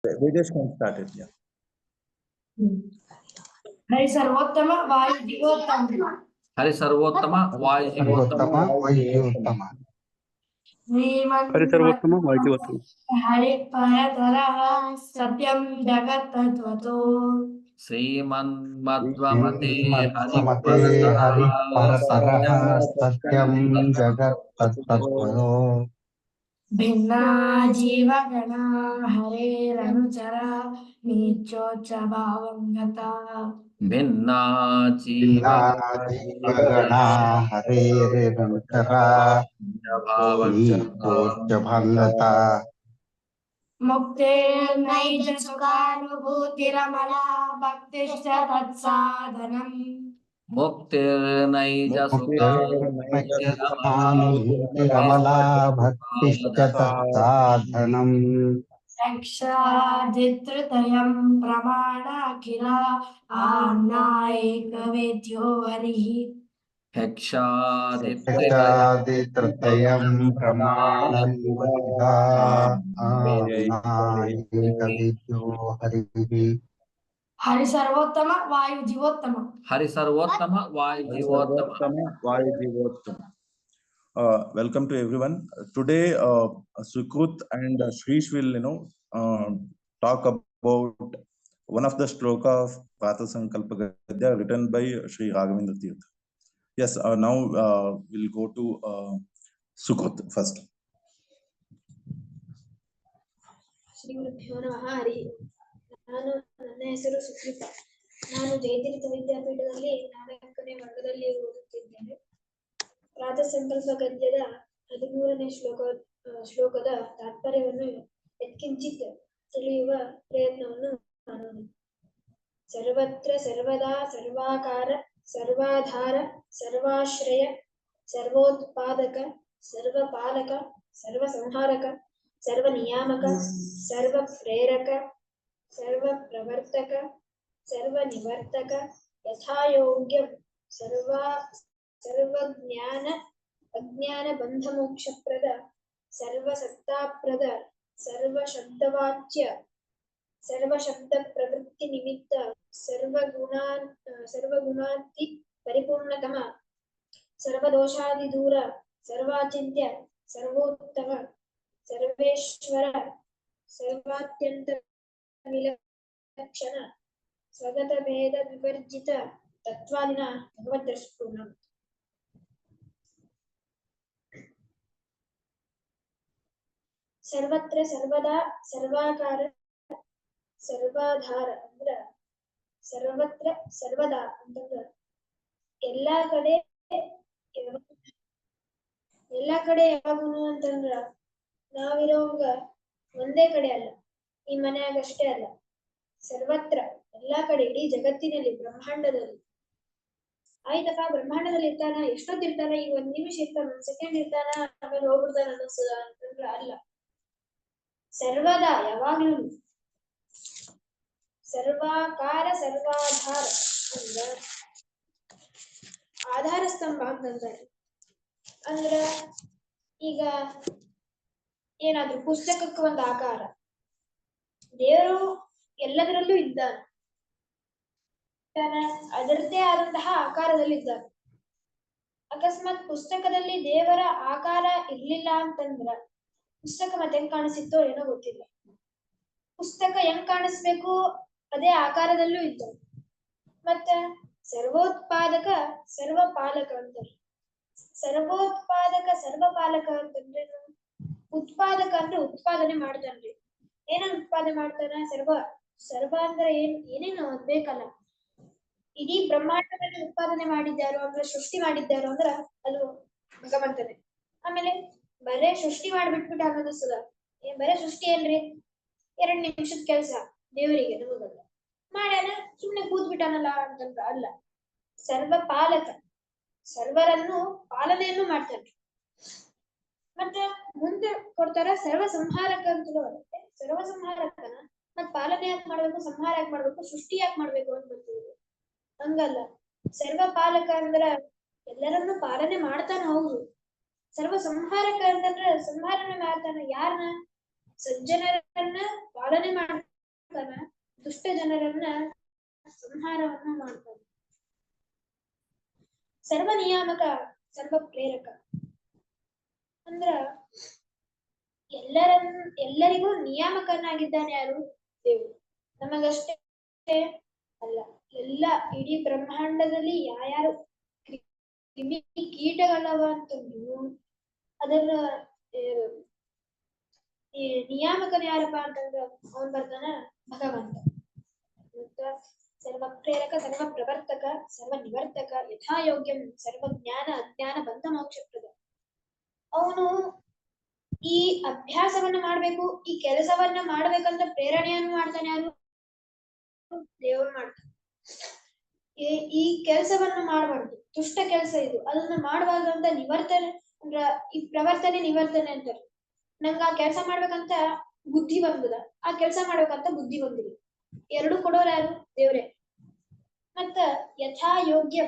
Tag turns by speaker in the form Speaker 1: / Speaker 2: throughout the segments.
Speaker 1: Videos can start it. Yeah.
Speaker 2: Hari सर्वोत्तम वायु जीवोत्तम
Speaker 3: हरि सर्वोत्तम वायु जीवोत्तम
Speaker 4: हरि सर्वोत्तम वायु जीवोत्तम
Speaker 2: हरि परतरः सत्यं जगत् तत्त्वतो
Speaker 3: श्रीमन्मध्वमते हरि
Speaker 5: परतरः सत्यं जगत् तत्त्वतो
Speaker 2: भिन्ना जीवगणा हरेरनुचरा नीचोच्चभावं गता
Speaker 3: भिन्ना
Speaker 5: जीवगणा हरेरनुचरा नीचोच्चभावङ्गता
Speaker 2: मुक्तिर्नैज सुखानुभूतिरमला भक्तिश्च तत्साधनम्
Speaker 3: मुक्तिर्नैज
Speaker 5: सुखानुभूतिरमला भक्तिश्च तत्साधनम्
Speaker 2: रक्षादित्रतयं प्रमाणाखिला आम्नायैकवेद्यो हरिः
Speaker 5: यक्षादित्रयं प्रमाणैकवेद्यो हरिः
Speaker 2: हरि सर्वोत्तम वायु जीवोत्तम
Speaker 3: हरि सर्वोत्तम वायु Jeevottam
Speaker 1: Vayu Jivottam. Welcome to everyone. Today, Sukrut and Shrish will, talk about one of the shloka of Pratha Sankalpa Gadya written by Shri Raghavendra Tirtha. Yes, now we'll go to Sukrut first.
Speaker 6: Shri ಗುರುಭ್ಯೋ ನಮಃ ಹರಿ. ನನ್ನ ಹೆಸರು ಸುಕೃತ. ನಾನು ಜಯತೀರ್ಥ ವಿದ್ಯಾಪೀಠದಲ್ಲಿ 4ನೇ ವರ್ಗದಲ್ಲಿ ಓದುತ್ತಿದ್ದೇನೆ. ಪ್ರಾತಃ ಸಂಕಲ್ಪ ಗದ್ಯದ 13ನೇ ಶ್ಲೋಕದ ತಾತ್ಪರ್ಯವನ್ನು ಯತ್ಕಿಂಚಿತ್ ತಿಳಿಯುವ ಪ್ರಯತ್ನವನ್ನು ಮಾಡೋಣ. ಸರ್ವತ್ರ ಸರ್ವದಾ ಸರ್ವಾಕಾರ ಸರ್ವಾಧಾರ ಸರ್ವಾಶ್ರಯ ಸರ್ವೋತ್ಪಾದಕ ಸರ್ವಪಾಲಕ ಸರ್ವಸಂಹಾರಕ ಸರ್ವನಿಯಾಮಕ ಸರ್ವಪ್ರೇರಕ ಸರ್ವಪ್ರವರ್ತಕ ಸರ್ವನಿವರ್ತಕ ಯಥಾಯೋಗ್ಯಂ ಸರ್ವಜ್ಞಾನ ಅಜ್ಞಾನ ಬಂಧಮೋಕ್ಷಪ್ರದ ಸರ್ವಸತ್ತಾಪ್ರದ ಸರ್ವಶಬ್ದವಾಚ್ಯ ಸರ್ವಶಬ್ದ ಪ್ರವೃತ್ತಿ ನಿಮಿತ್ತ ಸರ್ವಗುಣಾತಿ ಪರಿಪೂರ್ಣತಮ ಸರ್ವದೋಷಾದಿದೂರ ಸರ್ವಾಚಿಂತ್ಯ ಸರ್ವೋತ್ತಮ ಸರ್ವೇಶ್ವರ ಸರ್ವಾತ್ಯಂತ ವಿಲಕ್ಷಣ ಸ್ವಗತ ಭೇದ ವಿವರ್ಜಿತ ತತ್ವಾದಿನ ಭಗವದ್ದರ್ಶಪೂರ್ಣ. ಸರ್ವತ್ರ ಸರ್ವದಾ ಸರ್ವಾಕಾರ ಸರ್ವಾಧಾರ ಅಂದ್ರ ಸರ್ವತ್ರ ಸರ್ವದಾ ಅಂತಂದ್ರ ಎಲ್ಲಾ ಕಡೆ ಯಾವಾಗನು ಅಂತಂದ್ರ ನಾವಿರೋಂಗ ಒಂದೇ ಕಡೆ ಅಲ್ಲ, ಈ ಮನ್ಯಾಗ ಅಷ್ಟೇ ಅಲ್ಲ, ಸರ್ವತ್ರ ಎಲ್ಲಾ ಕಡೆ ಇಡೀ ಜಗತ್ತಿನಲ್ಲಿ ಬ್ರಹ್ಮಾಂಡದಲ್ಲಿ. ಆಯ್ತಪ್ಪ, ಬ್ರಹ್ಮಾಂಡದಲ್ಲಿ ಇರ್ತಾನ, ಎಷ್ಟೊತ್ತಿರ್ತಾನ, ಈಗ 1 ನಿಮಿಷ ಇರ್ತಾನ, 1 ಸೆಕೆಂಡ್ ಇರ್ತಾನ, ಆಮೇಲೆ ಹೋಗ್ಬಿಡ್ತಾನ ಅನ್ನಿಸ್ತದ ಅಂತಂದ್ರ ಅಲ್ಲ. ಸರ್ವದಾ ಯಾವಾಗ್ಲೂ ಸರ್ವಾಕಾರ ಸರ್ವಾಧಾರ ಅಂದ್ರ ಆಧಾರ ಸ್ತಂಭ ಅಂತಂತಾರೆ. ಅಂದ್ರ ಈಗ ಏನಾದ್ರು ಪುಸ್ತಕಕ್ಕೆ ಒಂದು ಆಕಾರ, ದೇವರು ಎಲ್ಲದರಲ್ಲೂ ಇದ್ದಾನೆ, ಅದರದ್ದೇ ಆದಂತಹ ಆಕಾರದಲ್ಲಿ ಇದ್ದಾನೆ. ಅಕಸ್ಮಾತ್ ಪುಸ್ತಕದಲ್ಲಿ ದೇವರ ಆಕಾರ ಇರ್ಲಿಲ್ಲ ಅಂತಂದ್ರ ಪುಸ್ತಕ ಮತ್ತೆ ಹೆಂಗ್ ಕಾಣಿಸಿತ್ತೋ ಏನೋ ಗೊತ್ತಿಲ್ಲ. ಪುಸ್ತಕ ಹೆಂಗ್ ಕಾಣಿಸ್ಬೇಕು ಅದೇ ಆಕಾರದಲ್ಲೂ ಇದ್ದ. ಮತ್ತ ಸರ್ವೋತ್ಪಾದಕ ಸರ್ವಪಾಲಕ ಅಂತಾರೆ. ಸರ್ವೋತ್ಪಾದಕ ಸರ್ವಪಾಲಕ ಅಂತಂದ್ರೆ ಉತ್ಪಾದಕ ಅಂದ್ರೆ ಉತ್ಪಾದನೆ ಮಾಡ್ತಾನ್ರಿ. ಏನನ್ನ ಉತ್ಪಾದನೆ ಮಾಡ್ತಾನ? ಸರ್ವ ಅಂದ್ರೆ ಏನೇನು ಬೇಕಲ್ಲ, ಇಡೀ ಬ್ರಹ್ಮಾಂಡದಲ್ಲಿ ಉತ್ಪಾದನೆ ಮಾಡಿದ್ದಾರೋ ಅಂದ್ರೆ ಸೃಷ್ಟಿ ಮಾಡಿದ್ದಾರೋ ಅಂದ್ರ ಅದು ಭಗವಂತನೇ. ಆಮೇಲೆ ಬರೇ ಸೃಷ್ಟಿ ಮಾಡ್ಬಿಟ್ಬಿಟ್ಟು ಅನ್ನೋದಿಸ್ತದ, ಬರೇ ಸೃಷ್ಟಿ ಏನ್ರಿ, 2 ನಿಮಿಷದ ಕೆಲ್ಸ ದೇವರಿಗೆ, ನಮಗಲ್ಲ. ಮಾಡ್ಯಾನ ಸುಮ್ನೆ ಕೂತ್ ಬಿಟ್ಟಾನಲ್ಲ ಅಂತಂದ್ರ ಅಲ್ಲ. ಸರ್ವಪಾಲಕ, ಸರ್ವರನ್ನು ಪಾಲನೆಯನ್ನು ಮಾಡ್ತಾನೆ. ಮತ್ತೆ ಮುಂದೆ ಕೊಡ್ತಾರ ಸರ್ವ ಸಂಹಾರಕ ಅಂತ ಬರುತ್ತೆ. ಸರ್ವ ಸಂಹಾರಕನ ಮತ್ ಪಾಲನೆ ಯಾಕೆ ಮಾಡ್ಬೇಕು, ಸಂಹಾರ ಯಾಕೆ ಮಾಡ್ಬೇಕು, ಸೃಷ್ಟಿ ಯಾಕೆ ಮಾಡ್ಬೇಕು ಅಂತ ಬರ್ತೀವಿ. ಹಂಗಲ್ಲ, ಸರ್ವ ಪಾಲಕ ಅಂದ್ರ ಎಲ್ಲರನ್ನು ಪಾಲನೆ ಮಾಡ್ತಾನ, ಹೌದು. ಸರ್ವ ಸಂಹಾರಕ ಅಂತಂದ್ರ ಸಂಹಾರನೆ ಮಾಡ್ತಾನ ಯಾರನ್ನ? ಸಜ್ಜನರನ್ನ ಪಾಲನೆ ಮಾಡ್ತಾನ. ನಿಯಾಮಕನ ದುಷ್ಟ ಜನರನ್ನ ಸಂಹಾರವನ್ನ ಮಾಡ್ತಾನೆ. ಸರ್ವ ನಿಯಾಮಕ ಸರ್ವ ಪ್ರೇರಕ ಅಂದ್ರ ಎಲ್ಲರಿಗೂ ನಿಯಾಮಕನಾಗಿದ್ದಾನೆ ಯಾರು? ದೇವರು. ನಮಗಷ್ಟೇ ಅಲ್ಲ, ಎಲ್ಲ ಇಡೀ ಬ್ರಹ್ಮಾಂಡದಲ್ಲಿ ಯಾರ್ಯಾರು ಕ್ರಿಮಿ ಕೀಟಗಳವ ಅಂತಂದ್ರು ಅದನ್ನ ನಿಯಾಮಕನ ಯಾರಪ್ಪ ಅಂತಂದ್ರ ಅವನ್ ಬರ್ತಾನ ಭಗವಂತ. ಮತ್ತ ಸರ್ವ ಪ್ರೇರಕ ಸರ್ವ ಪ್ರವರ್ತಕ ಸರ್ವ ನಿವರ್ತಕ ಯಥಾಯೋಗ್ಯ ಸರ್ವ ಜ್ಞಾನ ಅಜ್ಞಾನ ಬಂಧ ಮೋಕ್ಷಪ್ರದ. ಅವನು ಈ ಅಭ್ಯಾಸವನ್ನ ಮಾಡ್ಬೇಕು, ಈ ಕೆಲಸವನ್ನ ಮಾಡ್ಬೇಕಂತ ಪ್ರೇರಣೆಯನ್ನು ಮಾಡ್ತಾನೆ ಯಾರು? ದೇವ್ರು ಮಾಡ್ತಾನೆ. ಈ ಕೆಲಸವನ್ನ ಮಾಡಬಾರ್ದು, ದುಷ್ಟ ಕೆಲಸ ಇದು, ಅದನ್ನ ಮಾಡಬಾರ್ದು ಅಂತ ನಿವರ್ತನೆ ಅಂದ್ರ ಈ ಪ್ರವರ್ತನೆ ನಿವರ್ತನೆ ಅಂತಾರೆ. ನಂಗ ಆ ಕೆಲಸ ಮಾಡ್ಬೇಕಂತ ಬುದ್ಧಿ ಬಂದದ, ಆ ಕೆಲಸ ಮಾಡ್ಬೇಕಂತ ಬುದ್ಧಿ ಬಂದಿಲ್ಲ. ಎರಡು ಕೊಡೋರು ಯಾರು? ದೇವ್ರೆ. ಮತ್ತ ಯಥಾ ಯೋಗ್ಯ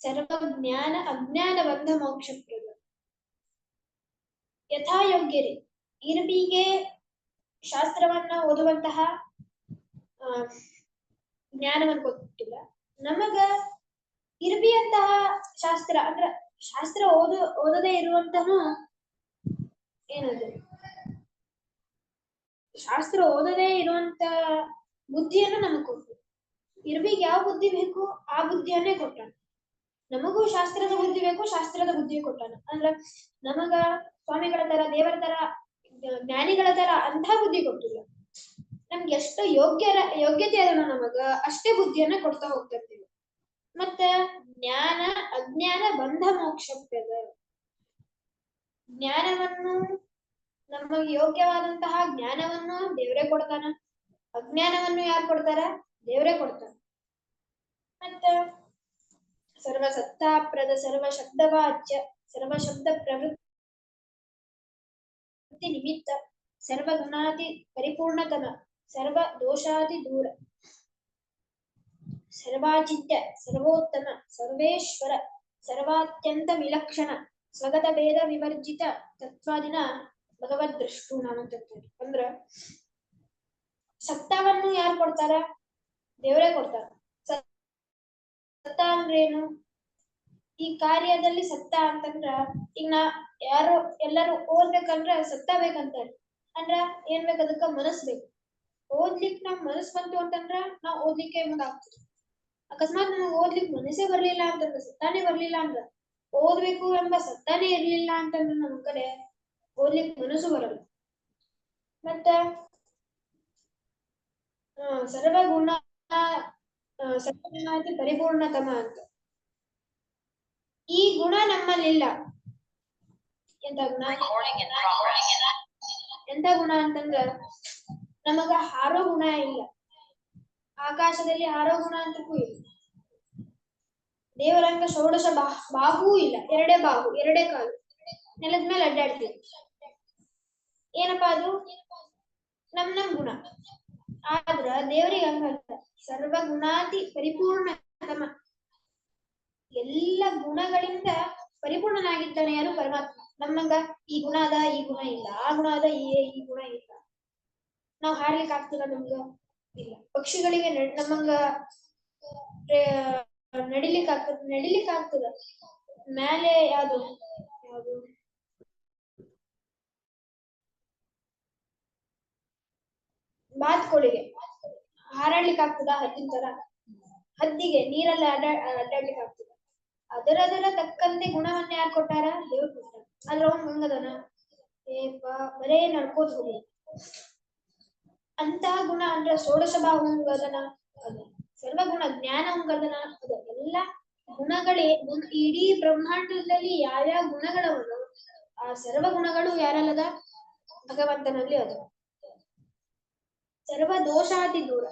Speaker 6: ಸರ್ವ ಜ್ಞಾನ ಅಜ್ಞಾನ ಬಂಧ ಮೋಕ್ಷಪ್ರದ. ಯಥಾಯೋಗ್ಯರೇ ಇರ್ಬಿಗೆ ಶಾಸ್ತ್ರವನ್ನ ಓದುವಂತಹ ಜ್ಞಾನವನ್ನು ಕೊಟ್ಟಿಲ್ಲ. ನಮಗ ಇರ್ಬಿಯಂತಹ ಶಾಸ್ತ್ರ ಅಂದ್ರ ಶಾಸ್ತ್ರ ಓದದೇ ಇರುವಂತಹ ಏನದು ಶಾಸ್ತ್ರ ಓದದೇ ಇರುವಂತ ಬುದ್ಧಿಯನ್ನು ನಮಗ್ ಕೊಟ್ಟು, ಇರ್ಬಿಗೆ ಯಾವ ಬುದ್ಧಿ ಬೇಕು ಆ ಬುದ್ಧಿಯನ್ನೇ ಕೊಟ್ಟಾನ. ನಮಗೂ ಶಾಸ್ತ್ರದ ಬುದ್ಧಿ ಬೇಕು, ಶಾಸ್ತ್ರದ ಬುದ್ಧಿ ಕೊಟ್ಟಾನ. ಅಂದ್ರ ನಮಗ ಸ್ವಾಮಿಗಳ ತರ ದೇವರ ತರ ಜ್ಞಾನಿಗಳ ತರ ಅಂಥ ಬುದ್ಧಿ ಕೊಟ್ಟಿಲ್ಲ. ನಮ್ಗೆ ಎಷ್ಟು ಯೋಗ್ಯತೆ ಅದನ್ನ ನಮಗ ಅಷ್ಟೇ ಬುದ್ಧಿಯನ್ನ ಕೊಡ್ತಾ ಹೋಗ್ತಾ ಇರ್ತೀವಿ. ಮತ್ತ ಜ್ಞಾನ ಅಜ್ಞಾನ ಬಂಧ ಮೋಕ್ಷಪ್ರದ. ಜ್ಞಾನವನ್ನು ನಮಗೆ ಯೋಗ್ಯವಾದಂತಹ ಜ್ಞಾನವನ್ನು ದೇವರೇ ಕೊಡ್ತಾನ, ಅಜ್ಞಾನವನ್ನು ಯಾರು ಕೊಡ್ತಾರ? ದೇವರೇ ಕೊಡ್ತಾನ. ಮತ್ತ ಸರ್ವ ಸತ್ತಾಪ್ರದ ಸರ್ವ ಶಬ್ದವಾಚ್ಯ ಸರ್ವ ಶಬ್ದ ಪ್ರವೃತ್ತಿ ನಿಮಿತ್ತ ಸರ್ವ ಗುಣಾತಿ ಪರಿಪೂರ್ಣತಮ ಸರ್ವ ದೋಷಾತಿ ದೂರ ಸರ್ವಾಚಿತ್ಯ ಸರ್ವೋತ್ತಮ ಸರ್ವೇಶ್ವರ ಸರ್ವಾತ್ಯಂತ ವಿಲಕ್ಷಣ ಸ್ವಗತ ಭೇದ ವಿವರ್ಜಿತ ತತ್ವಾದಿನ ಭಗವದ್ ದೃಷ್ಟು ನಾನಂತ. ಅಂದ್ರ ಸತ್ತವನ್ನು ಯಾರು ಕೊಡ್ತಾರ? ದೇವರೇ ಕೊಡ್ತಾರ. ಸತ್ತ ಅಂದ್ರೇನು? ಈ ಕಾರ್ಯದಲ್ಲಿ ಸತ್ತ ಅಂತಂದ್ರ ಈಗ ಯಾರು ಎಲ್ಲರೂ ಓದ್ಬೇಕಂದ್ರ ಸತ್ತ ಬೇಕಂತಾರೆ. ಅಂದ್ರ ಏನ್ ಬೇಕು? ಅದಕ್ಕ ಮನಸ್ ಬೇಕು. ಓದ್ಲಿಕ್ ನಾವ್ ಮನಸ್ ಬಂತು ಅಂತಂದ್ರ ನಾವ್ ಓದ್ಲಿಕ್ಕೆ ಮುಂದಾಗ್ತದೆ. ಅಕಸ್ಮಾತ್ ನಮಗ್ ಓದ್ಲಿಕ್ ಮನಸ್ಸೇ ಬರ್ಲಿಲ್ಲ ಅಂತಂದ್ರ, ಸತ್ತಾನೆ ಬರ್ಲಿಲ್ಲ ಅಂದ್ರ, ಓದ್ಬೇಕು ಎಂಬ ಸತ್ತಾನೆ ಇರ್ಲಿಲ್ಲ ಅಂತಂದ್ರ ನಮ್ ಕಡೆ ಓದ್ಲಿಕ್ ಮನಸ್ಸು ಬರಲ್ಲ. ಮತ್ತ ಸರ್ವಗುಣ ಸರ್ವಗುಣಾತಿ ಪರಿಪೂರ್ಣತಮ ಅಂತ ಈ ಗುಣ ನಮ್ಮಲ್ಲಿಲ್ಲ. ಎಂತ ಗುಣ? ಎಂತ ಗುಣ ಅಂತಂದ್ರ ನಮಗ ಹಾರೋ ಗುಣ ಇಲ್ಲ, ಆಕಾಶದಲ್ಲಿ ಹಾರೋ ಗುಣ ಅಂತಕ್ಕೂ ಇಲ್ಲ. ದೇವರಂಗ ಷೋಡಶ ಬಾಹೂ ಇಲ್ಲ, ಎರಡೇ ಬಾಹು ಎರಡೇ ಕಾಲು, ನೆಲದ ಮೇಲೆ ಅಡ್ಡಾಡ್ತೀವಿ. ಏನಪ್ಪಾ ಅದು? ನಮ್ ಗುಣ. ಆದ್ರ ದೇವರಿಗೆ ಹಂಗಲ್ಲ. ಸರ್ವ ಗುಣಾತಿ ಪರಿಪೂರ್ಣತಮ, ಎಲ್ಲ ಗುಣಗಳಿಂದ ಪರಿಪೂರ್ಣನಾಗಿದ್ದಾನೆ ಯಾರು? ಪರಮಾತ್ಮ. ನಮ್ಮಂಗ ಈ ಗುಣ ಅದ, ಈ ಗುಣ ಇಲ್ಲ, ಆ ಗುಣ ಅದ, ಈ ಗುಣ ಇಲ್ಲ. ನಾವ್ ಹಾಡ್ಲಿಕ್ಕೆ ಆಗ್ತದ? ನಮ್ಗ ಇಲ್ಲ. ಪಕ್ಷಿಗಳಿಗೆ ನಮ್ಮಂಗ ನಡಿಲಿಕ್ಕೆ ಆಗ್ತದ? ಮೇಲೆ ಯಾವ್ದು ಬಾತ್ಕೋಳಿಗೆ ಹಾರಾಡ್ಲಿಕ್ಕೆ ಆಗ್ತದ? ಹದ್ದಿನ ತರ. ಹದ್ದಿಗೆ ನೀರಲ್ಲಿ ಅಡ್ಡಾಡ್ಲಿಕ್ಕೆ ಆಗ್ತದ? ಅದರ ತಕ್ಕಂತೆ ಗುಣವನ್ನ ಯಾರು ಕೊಟ್ಟಾರ? ದೇವ್ರು ಕೊಟ್ಟಾರ. ಆದ್ರ ಅವ್ನ್ ಹಂಗದನ, ಬರೇ ನಡ್ಕೋತ ಹೋಗಿ ಅಂತ ಗುಣ. ಅಂದ್ರ ಷೋಡಶ ಬಾಹು ಅದನ, ಅದು ಸರ್ವಗುಣ ಜ್ಞಾನ ಹಂಗದನ, ಅದು ಎಲ್ಲ ಗುಣಗಳೇ. ಇಡೀ ಬ್ರಹ್ಮಾಂಡದಲ್ಲಿ ಯಾವ್ಯಾವ ಗುಣಗಳವನು ಆ ಸರ್ವ ಗುಣಗಳು ಯಾರಲ್ಲದ? ಭಗವಂತನಲ್ಲಿ ಅದ. ಸರ್ವ ದೋಷಾತಿ ದೂರ.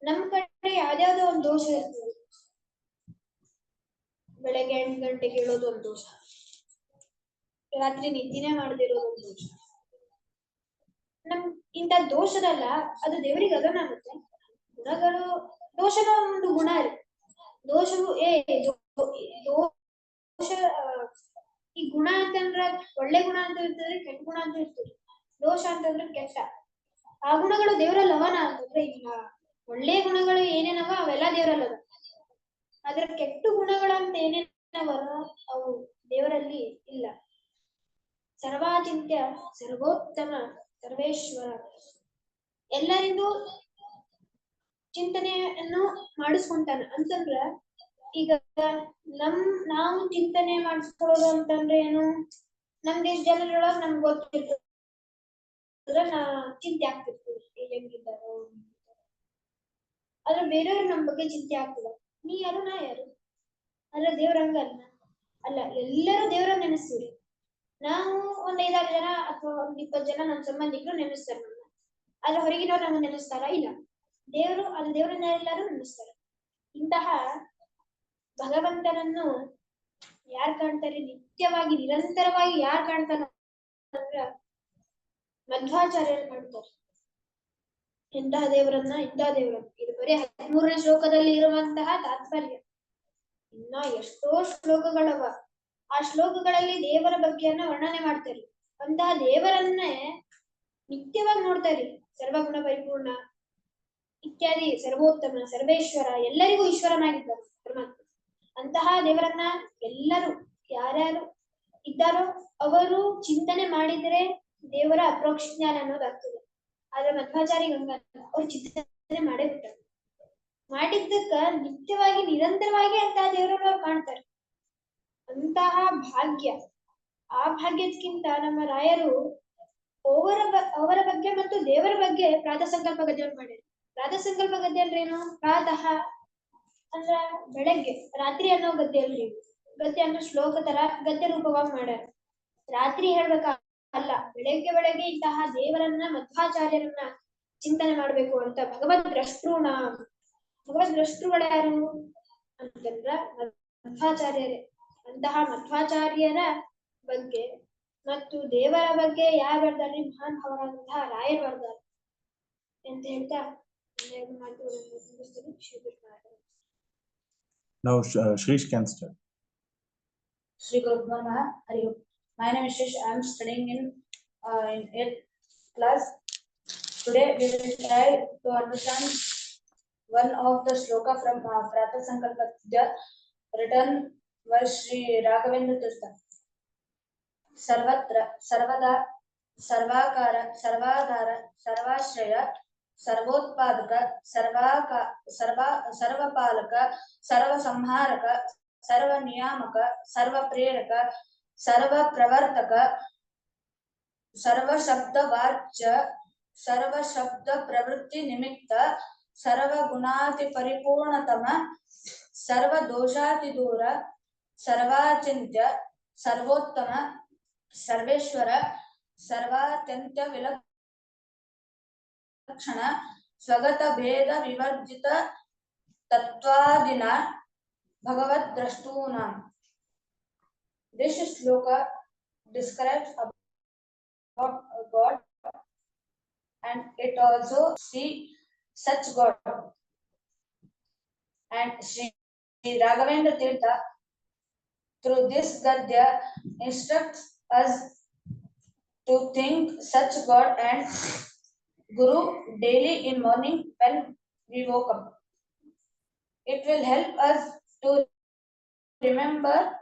Speaker 6: ನಮ್ ಕಡೆ ಯಾವ್ದಾವ್ದೋ ಒಂದು ದೋಷ ಇರ್ತದೆ. ಬೆಳಗ್ಗೆ 8 ಗಂಟೆಗೆ ಹೇಳೋದು ಒಂದು ದೋಷ, ರಾತ್ರಿ ನಿದ್ದಿನೇ ಮಾಡದಿರೋದು ಒಂದು ದೋಷ. ಇಂಥ ದೋಷದಲ್ಲ, ಅದು ದೇವರಿಗೆ ಅದನ್ನ ಆಗುತ್ತೆ. ಗುಣಗಳು ದೋಷದ ಒಂದು ಗುಣ ಇದೆ. ದೋಷವು ದೋಷ ಈ ಗುಣ ಅಂತಂದ್ರ ಒಳ್ಳೆ ಗುಣ ಅಂತ ಇರ್ತದೆ, ಕೆಟ್ಟ ಗುಣ ಅಂತ ಇರ್ತದೆ. ದೋಷ ಅಂತಂದ್ರೆ ಕೆಟ್ಟ. ಆ ಗುಣಗಳು ದೇವರಲ್ಲವನ ಅಂತಂದ್ರೆ ಇಲ್ಲ. ಒಳ್ಳೆ ಗುಣಗಳು ಏನೇನವ ಅವೆಲ್ಲ ದೇವರಲ್ಲವ. ಅದ್ರ ಕೆಟ್ಟ ಗುಣಗಳಂತ ಏನೇನವ ಅವು ದೇವರಲ್ಲಿ ಇಲ್ಲ. ಸರ್ವಾಚಿಂತ್ಯ ಸರ್ವೋತ್ತಮ ಸರ್ವೇಶ್ವರ ಎಲ್ಲರಿಗೂ ಚಿಂತನೆಯನ್ನು ಮಾಡಿಸ್ಕೊಂತಾನ ಅಂತಂದ್ರ ಈಗ ನಾವು ಚಿಂತನೆ ಮಾಡಿಸ್ಕೊಳ್ಳೋದು ಅಂತಂದ್ರೆ ಏನು? ನಮ್ ದೇಶ ಜನರೊಳಗ ನಮ್ಗೆ ಗೊತ್ತಿರ್ತದ ಚಿಂತೆ ಆಗ್ತಿರ್ತದೆ ಹೆಂಗಿದ್ದಾರೋ. ಆದ್ರೆ ಬೇರೆಯವ್ರು ನಮ್ ಬಗ್ಗೆ ಚಿಂತೆ ಆಗ್ತದ. ನೀ ಯಾರು ನಾ ಯಾರು? ಅಲ್ಲ ದೇವ್ರ ಹಂಗಲ್ಲ. ಅಲ್ಲ, ಎಲ್ಲರೂ ದೇವ್ರ ನೆನೆಸ್ತೀವಿ. ನಾವು ಒಂದ್ 5-6 ಜನ ಅಥವಾ ಒಂದ್ 20 ಜನ ನಮ್ಮ ಸಂಬಂಧಿಕರು ನೆನೆಸ್ತಾರ ನನ್ನ. ಆದ್ರೆ ಹೊರಗಿನವ್ರು ನಮ್ಗೆ ನೆನೆಸ್ತಾರ? ಇಲ್ಲ. ದೇವರು ಅಲ್ಲಿ ದೇವರನ್ನ ಎಲ್ಲರೂ ನೆನೆಸ್ತಾರೆ. ಇಂತಹ ಭಗವಂತನನ್ನು ಯಾರು ಕಾಣ್ತಾರೆ? ನಿತ್ಯವಾಗಿ ನಿರಂತರವಾಗಿ ಯಾರು ಕಾಣ್ತಾರ ಅಂದ್ರ ಮಧ್ವಾಚಾರ್ಯರು ಕಾಣ್ತಾರೆ. ಇಂತಹ ದೇವರನ್ನ ಇದು ಬರೀ 13ನೇ ಶ್ಲೋಕದಲ್ಲಿ ಇರುವಂತಹ ತಾತ್ಪರ್ಯ. ಇನ್ನ ಎಷ್ಟೋ ಶ್ಲೋಕಗಳವ. ಆ ಶ್ಲೋಕಗಳಲ್ಲಿ ದೇವರ ಬಗ್ಗೆಯನ್ನ ವರ್ಣನೆ ಮಾಡ್ತಾರೆ. ಅಂತಹ ದೇವರನ್ನೇ ನಿತ್ಯವಾಗಿ ನೋಡ್ತಾರೆ. ಸರ್ವಗುಣ ಪರಿಪೂರ್ಣ ಇತ್ಯಾದಿ, ಸರ್ವೋತ್ತಮ ಸರ್ವೇಶ್ವರ, ಎಲ್ಲರಿಗೂ ಈಶ್ವರನಾಗಿದ್ದಾರೆ ಪರಮಾತ್ಮ. ಅಂತಹ ದೇವರನ್ನ ಎಲ್ಲರೂ ಯಾರ್ಯಾರು ಇದ್ದಾರೋ ಅವರು ಚಿಂತನೆ ಮಾಡಿದ್ರೆ ದೇವರ ಅಪ್ರೋಕ್ಷ ಜ್ಞಾನ ಅನ್ನೋದಾಗ್ತದೆ. ಆದ್ರೆ ಮಧ್ವಾಚಾರ್ಯ ಗಂಗಾ ಅವ್ರು ಚಿಂತನೆ ಮಾಡೇ ಬಿಟ್ಟಾರೆ. ಮಾಡಿದ್ದಕ್ಕ ನಿತ್ಯವಾಗಿ ನಿರಂತರವಾಗಿ ಅಂತಹ ದೇವರನ್ನ ಕಾಣ್ತಾರೆ. ಅಂತಹ ಭಾಗ್ಯ, ಆ ಭಾಗ್ಯಕ್ಕಿಂತ ನಮ್ಮ ರಾಯರು ಅವರ ಬಗ್ಗೆ ಮತ್ತು ದೇವರ ಬಗ್ಗೆ ಪ್ರಾತಃ ಸಂಕಲ್ಪ ಗದ್ಯವನ್ನು ಮಾಡ್ಯಾರ. ಪ್ರಾತಃ ಸಂಕಲ್ಪ ಗದ್ಯ ಅಂದ್ರೆ ಏನು? ಪ್ರಾತಃ ಅಂದ್ರ ಬೆಳಗ್ಗೆ, ರಾತ್ರಿ ಅನ್ನೋ ಗದ್ಯ ಅಲ್ರಿ. ಗದ್ಯ ಅಂದ್ರೆ ಶ್ಲೋಕ ತರ ಗದ್ಯ ರೂಪವಾಗಿ ಮಾಡ್ಯಾರ. ರಾತ್ರಿ ಹೇಳ್ಬೇಕ ಅಲ್ಲ, ಬೆಳಗ್ಗೆ ಇಂತಹ ದೇವರನ್ನ ಮಧ್ವಾಚಾರ್ಯರನ್ನ ಚಿಂತನೆ ಮಾಡ್ಬೇಕು ಅಂತ ಭಗವದ್ ದ್ರಷ್ಟೃಣ. ಭಗವದ್ ದ್ರಷ್ಟೃಗಳು ಯಾರು ಅಂತಂದ್ರ ಮಧ್ವಾಚಾರ್ಯರೇ. ಅಂತಹ ಮಧ್ವಾಚಾರ್ಯರ ಬಗ್ಗೆ ಮತ್ತು ದೇವರ ಬಗ್ಗೆ ಯಾರು ಬರ್ದಾರ್ರಿ? ಮಹಾನ್ ಭಾವರಾದಂತಹ ರಾಯರು ಬರ್ದಾರ ಅಂತ ಹೇಳ್ತಾ
Speaker 1: Now, Shrish can start.
Speaker 7: Shri Guru Namaha. Hari Om. My name is Shrish. I am studying in 8th class. Today we will try to understand one of the shloka from Pratha Sankalpa Gidya written by Shri Raghavendra Tirtha. Sarvatra, Sarvada, Sarvakara, Sarvadhara, Sarvashraya, Sarvotpadaka, Sarvapalaka, Sarvasamharaka, Sarvaniyamaka, Sarvapreraka, Sarvapravartaka, Sarvashabdavarcha, Sarvashabda Pravritti Nimitta, Sarvagunati Paripurnatama, Sarvadoshati-dura, Sarvachintya, Sarvottama, Sarveshwara, Sarvatantya Vilakshana, Swagata Bheda Vivarjita Tattvadina Bhagavad Drashtunam. This shloka describes about God, and it also see such God. And Shri Raghavendra Tirtha through this gadya instructs us to think such God and Guru daily in morning when we woke up. It will help us to remember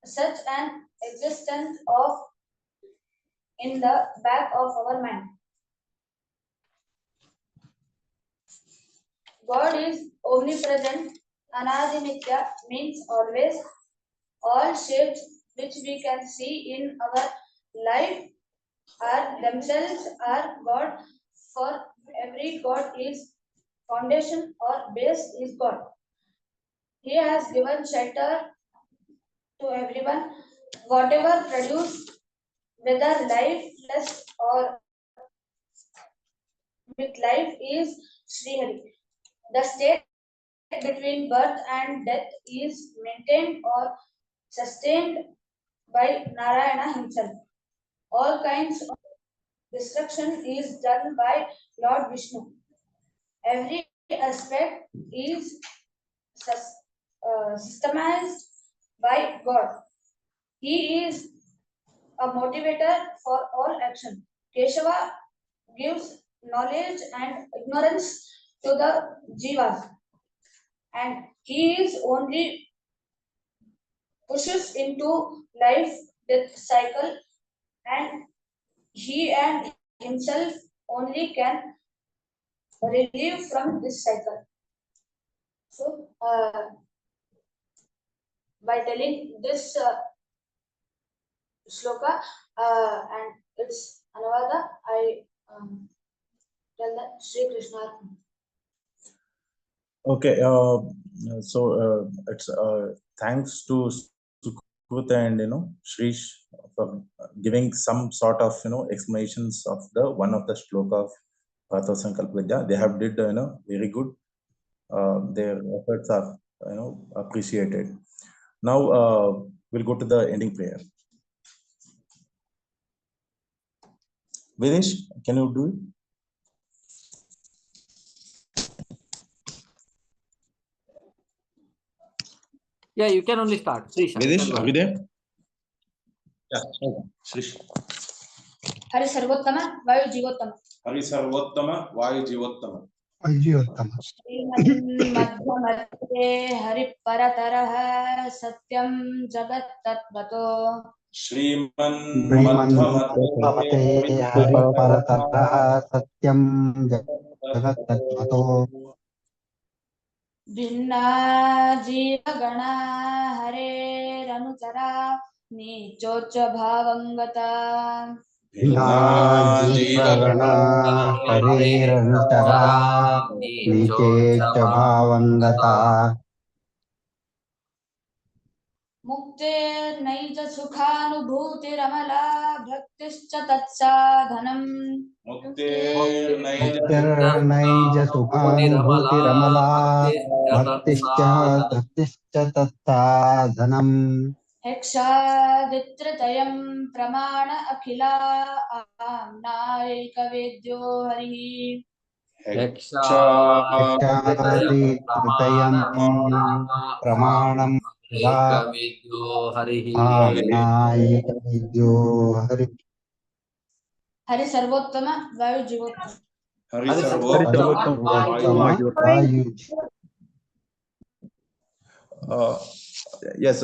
Speaker 7: such an existence of in the back of our mind. God is omnipresent. Anadinitya means always. All shapes which we can see in our life are themselves are God. For every God is foundation or base is God. He has given shelter to everyone. Whatever produced, whether lifeless or with life, is Sri Hari. The state between birth and death is maintained or sustained by Narayana himself. All kinds of destruction is done by Lord Vishnu. Every aspect is systemized by God. He is a motivator for all action. Keshava gives knowledge and ignorance to the jivas, and he is only pushes into life death cycle, and he and himself only can relieve from this cycle. So, by telling this shloka and its anuvada, I tell that Sri Krishna.
Speaker 1: Okay, it's thanks to Sukrut and Shrish for giving some sort of explanations of the one of the shloka of Partha Sankalpa Vidya. They have did very good. Their efforts are appreciated. Now we'll go to the ending prayer. Videsh, can you do it?
Speaker 3: Yeah, you can only start. Shrish, you
Speaker 1: Videsh,
Speaker 3: can go
Speaker 1: are you
Speaker 3: ahead.
Speaker 1: there? Yeah, okay. Shrish.
Speaker 7: Hari Sarvottama, Vayu Jivottama.
Speaker 1: Hari Sarvottama, Vayu Jivottama.
Speaker 5: अज्योत्तम
Speaker 7: श्रीमन्मध्ये हरिपरतरः सत्यं जगत्तत्त्वतो
Speaker 5: श्रीमन्मध्वमते हरिपरतरः सत्यं जगत्तत्त्वतो
Speaker 7: भिन्ना जीवगणा हरेरनुचरा नीचोच्च भावङ्गता
Speaker 5: जीवगणा हरेरनुचरा नीचेच्च भावङ्गता
Speaker 7: मुक्तेर्नैज सुखानुभूतिरमला भक्तिश्च तत्साधनम्
Speaker 5: मुक्तिर्नैज सुखानुभूतिरमला भक्तिश्च तत्साधनम्
Speaker 7: हेक्षादित्रतयं प्रमाण अखिला आम्नायैकवेद्यो हरिः
Speaker 5: यक्षादित्रयं प्रमाणं
Speaker 3: एकविद्यो हरिः
Speaker 5: आम्नायैकवेद्यो हरिः
Speaker 7: हरि सर्वोत्तम वायु जीवोत्तम
Speaker 1: Hari
Speaker 3: Hari
Speaker 1: Sarvottama,
Speaker 4: सर्वोत्तम
Speaker 5: वायु
Speaker 1: Yes.